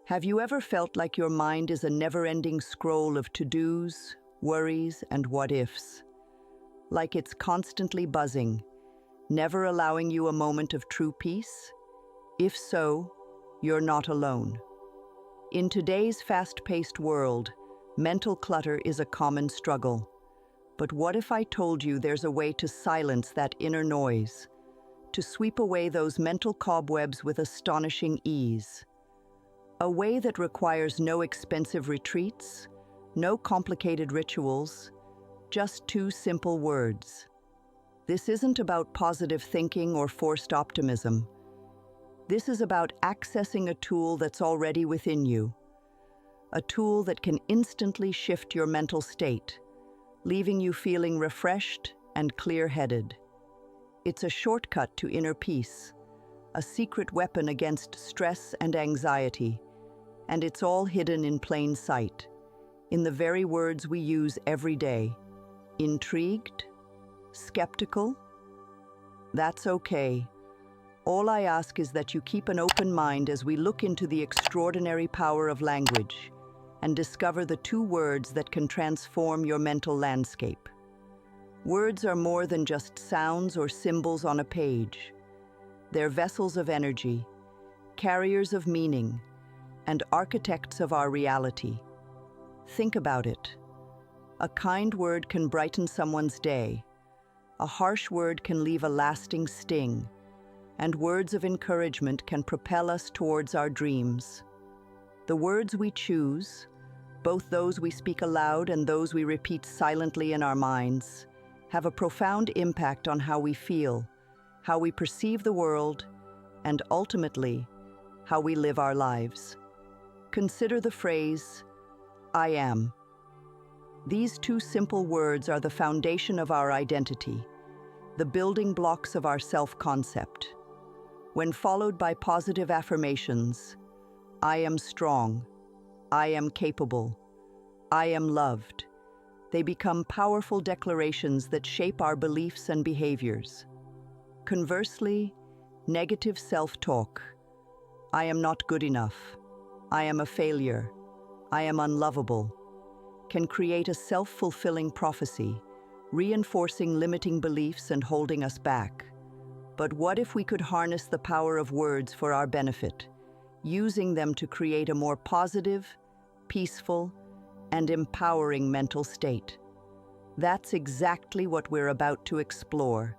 Have you ever felt like your mind is a never-ending scroll of to-dos, worries, and what-ifs? Like it's constantly buzzing, never allowing you a moment of true peace? If so, you're not alone. In today's fast-paced world, mental clutter is a common struggle. But what if I told you there's a way to silence that inner noise, to sweep away those mental cobwebs with astonishing ease? A way that requires no expensive retreats, no complicated rituals, just two simple words. This isn't about positive thinking or forced optimism. This is about accessing a tool that's already within you, a tool that can instantly shift your mental state, leaving you feeling refreshed and clear-headed. It's a shortcut to inner peace, a secret weapon against stress and anxiety, and it's all hidden in plain sight, in the very words we use every day. Intrigued? Skeptical? That's okay. All I ask is that you keep an open mind as we look into the extraordinary power of language and discover the two words that can transform your mental landscape. Words are more than just sounds or symbols on a page. They're vessels of energy, carriers of meaning, and architects of our reality. Think about it. A kind word can brighten someone's day. A harsh word can leave a lasting sting. And words of encouragement can propel us towards our dreams. The words we choose, both those we speak aloud and those we repeat silently in our minds, have a profound impact on how we feel, how we perceive the world, and ultimately, how we live our lives. Consider the phrase, "I am." These two simple words are the foundation of our identity, the building blocks of our self-concept. When followed by positive affirmations, "I am strong," "I am capable," "I am loved," they become powerful declarations that shape our beliefs and behaviors. Conversely, negative self-talk, "I am not good enough," "I am a failure," "I am unlovable," can create a self-fulfilling prophecy, reinforcing limiting beliefs and holding us back. But what if we could harness the power of words for our benefit, using them to create a more positive, peaceful, and empowering mental state? That's exactly what we're about to explore.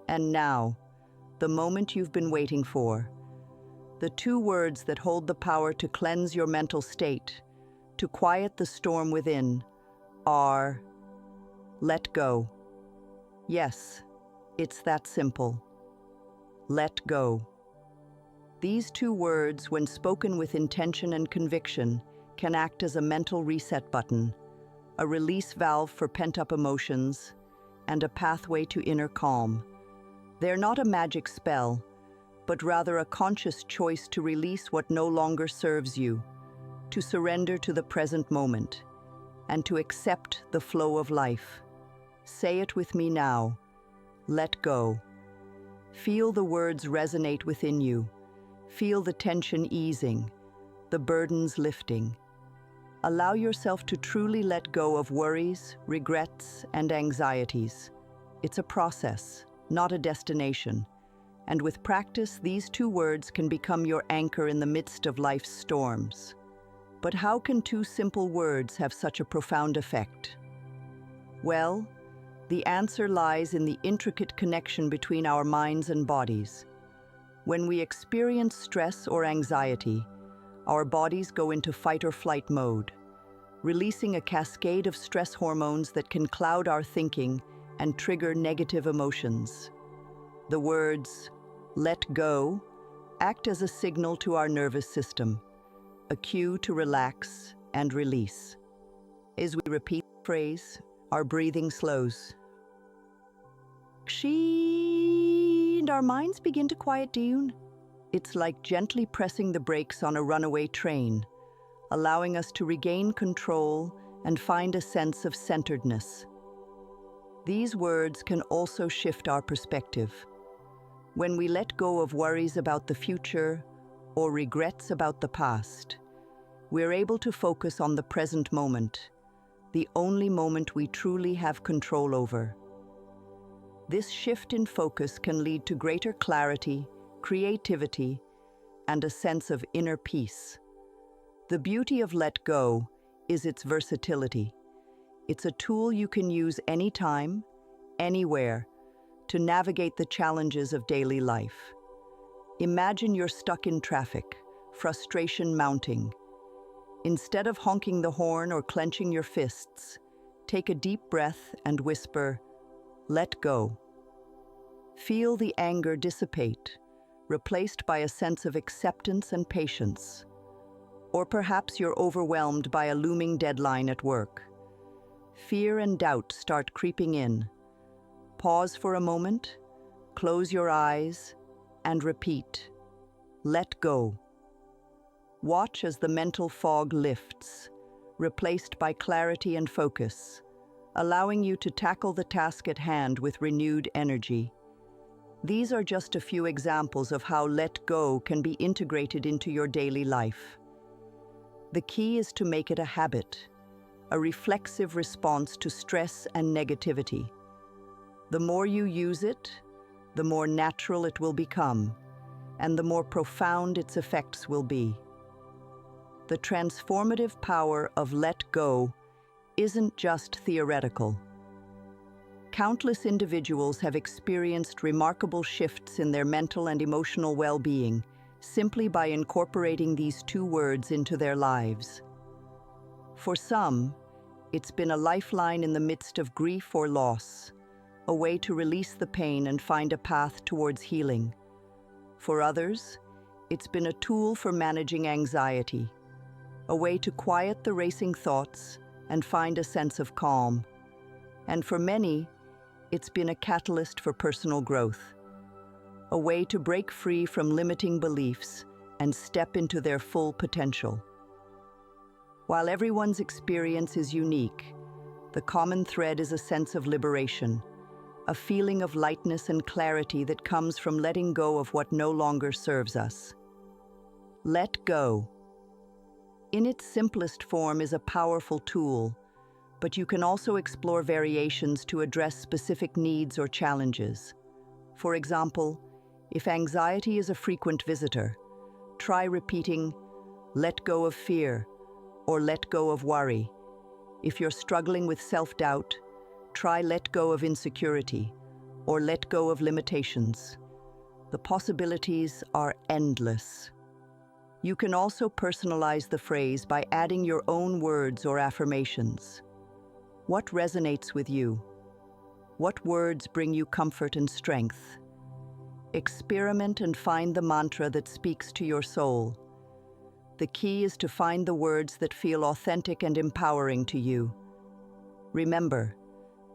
And now, the moment you've been waiting for. The two words that hold the power to cleanse your mental state, to quiet the storm within, are let go. Yes, it's that simple. Let go. These two words, when spoken with intention and conviction, can act as a mental reset button, a release valve for pent-up emotions, and a pathway to inner calm. They're not a magic spell, but rather a conscious choice to release what no longer serves you, to surrender to the present moment, and to accept the flow of life. Say it with me now. Let go. Feel the words resonate within you. Feel the tension easing, the burdens lifting. Allow yourself to truly let go of worries, regrets, and anxieties. It's a process, not a destination. And with practice, these two words can become your anchor in the midst of life's storms. But how can two simple words have such a profound effect? Well, the answer lies in the intricate connection between our minds and bodies. When we experience stress or anxiety, our bodies go into fight or flight mode, releasing a cascade of stress hormones that can cloud our thinking and trigger negative emotions. The words, "let go," act as a signal to our nervous system, a cue to relax and release. As we repeat the phrase, our breathing slows. And our minds begin to quiet down. It's like gently pressing the brakes on a runaway train, allowing us to regain control and find a sense of centeredness. These words can also shift our perspective. When we let go of worries about the future or regrets about the past, we're able to focus on the present moment, the only moment we truly have control over. This shift in focus can lead to greater clarity, creativity, and a sense of inner peace. The beauty of Let Go is its versatility. It's a tool you can use anytime, anywhere, to navigate the challenges of daily life. Imagine you're stuck in traffic, frustration mounting. Instead of honking the horn or clenching your fists, take a deep breath and whisper, "Let go." Feel the anger dissipate, replaced by a sense of acceptance and patience. Or perhaps you're overwhelmed by a looming deadline at work. Fear and doubt start creeping in. Pause for a moment, close your eyes, and repeat, "Let go." Watch as the mental fog lifts, replaced by clarity and focus, allowing you to tackle the task at hand with renewed energy. These are just a few examples of how Let Go can be integrated into your daily life. The key is to make it a habit, a reflexive response to stress and negativity. The more you use it, the more natural it will become, and the more profound its effects will be. The transformative power of Let Go isn't just theoretical. Countless individuals have experienced remarkable shifts in their mental and emotional well-being simply by incorporating these two words into their lives. For some, it's been a lifeline in the midst of grief or loss, a way to release the pain and find a path towards healing. For others, it's been a tool for managing anxiety, a way to quiet the racing thoughts and find a sense of calm. And for many, it's been a catalyst for personal growth, a way to break free from limiting beliefs and step into their full potential. While everyone's experience is unique, the common thread is a sense of liberation, a feeling of lightness and clarity that comes from letting go of what no longer serves us. Let go, in its simplest form, is a powerful tool, but you can also explore variations to address specific needs or challenges. For example, if anxiety is a frequent visitor, try repeating, "Let go of fear," or "Let go of worry." If you're struggling with self-doubt, try "Let go of insecurity," or "Let go of limitations." The possibilities are endless. You can also personalize the phrase by adding your own words or affirmations. What resonates with you? What words bring you comfort and strength? Experiment and find the mantra that speaks to your soul. The key is to find the words that feel authentic and empowering to you. Remember,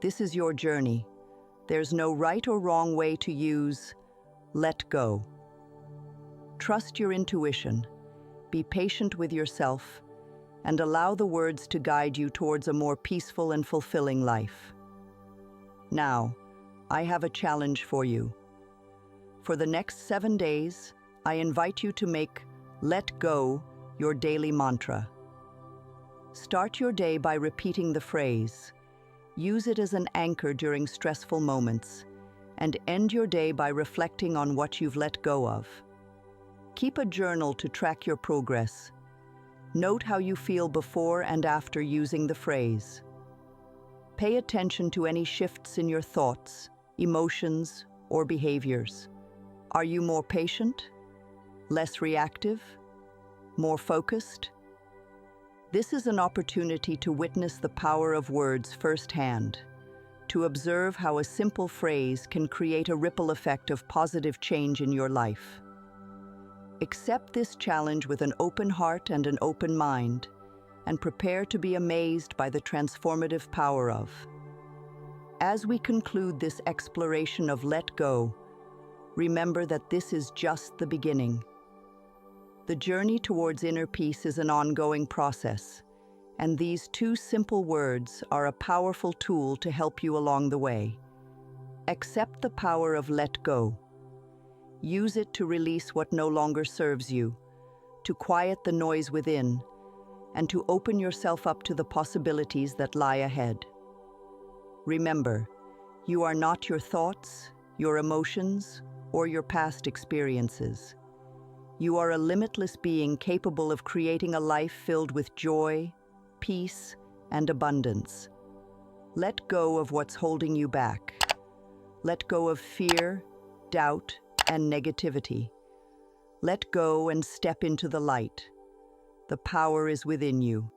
this is your journey. There's no right or wrong way to use Let Go. Trust your intuition, be patient with yourself, and allow the words to guide you towards a more peaceful and fulfilling life. Now, I have a challenge for you. For the next 7 days, I invite you to make Let Go your daily mantra. Start your day by repeating the phrase. Use it as an anchor during stressful moments, and end your day by reflecting on what you've let go of. Keep a journal to track your progress. Note how you feel before and after using the phrase. Pay attention to any shifts in your thoughts, emotions, or behaviors. Are you more patient? Less reactive? More focused? This is an opportunity to witness the power of words firsthand, to observe how a simple phrase can create a ripple effect of positive change in your life. Accept this challenge with an open heart and an open mind, and prepare to be amazed by the transformative power of. As we conclude this exploration of Let Go, remember that this is just the beginning. The journey towards inner peace is an ongoing process, and these two simple words are a powerful tool to help you along the way. Accept the power of Let Go. Use it to release what no longer serves you, to quiet the noise within, and to open yourself up to the possibilities that lie ahead. Remember, you are not your thoughts, your emotions, or your past experiences. You are a limitless being capable of creating a life filled with joy, peace, and abundance. Let go of what's holding you back. Let go of fear, doubt, and negativity. Let go and step into the light. The power is within you.